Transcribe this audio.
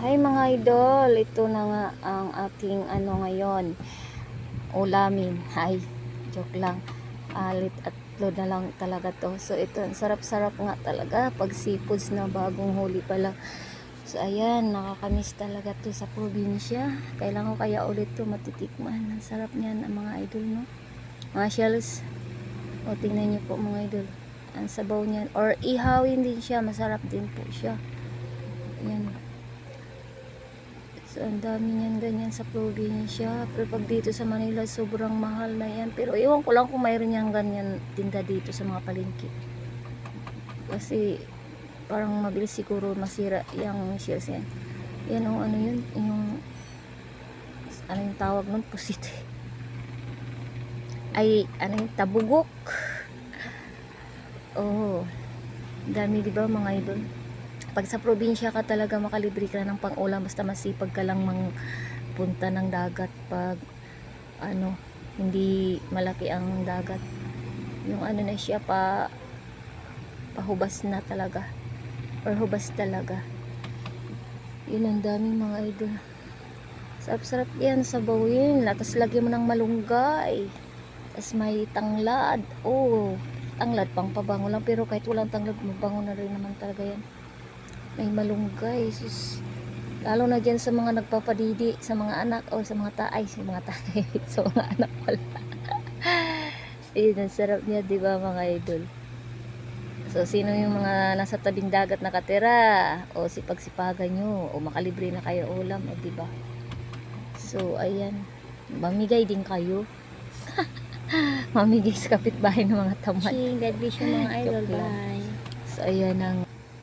Hi mga idol, ito na nga ang ating ngayon, ulamin. Hi, joke lang. Alit at load na lang talaga to. So ito, sarap-sarap nga talaga pag seafoods na bagong huli pa lang. So ayan, nakakamiss talaga to sa probinsya. Kailangan ko kaya ulit to matitikman. Ang sarap niyan mga idol, no? Mga shells. O tingnan niyo po mga idol. Ang sabaw niyan. Or ihawin din siya, masarap din po siya. Ayan. So, ang dami niyan ganyan sa probinsya. Pero pag dito sa Manila, sobrang mahal na yan. Pero ewan ko lang kung mayroon yan ganyan tinda dito sa mga palengke. Kasi, parang mabilis siguro masira yung shells yan. Yan o, ano yun? Ano yung tawag nun? Pusit. Ay, ano yung tabugok. Oh, dami diba mga idol? Pag sa probinsya ka talaga makalibre ka ng pang-ulam basta masipag ka lang punta ng dagat pag hindi malaki ang dagat. Yung na siya pahubas na talaga or hubas talaga. Yun ang daming mga idol. Sarap-sarap yan sa bawin. Tapos lagyan mo ng malunggay. Tapos may tanglad. Oh, tanglad pang pabango lang pero kahit walang tanglad mabango na rin naman talaga yan. May malunggay, sus. Lalo na dyan sa mga nagpapadidi sa mga anak o sa mga taay, sa mga anak pala. Ayun, ang sarap niya, di ba mga idol? So, sino yung mga nasa tabing dagat nakatira o sipag-sipagan nyo o makalibre na kayo ulam, o di ba? So, ayan. Mamigay din kayo. Mamigay sa kapitbahay ng mga tamad. God bless you mga idol. Bye. So, ayan ang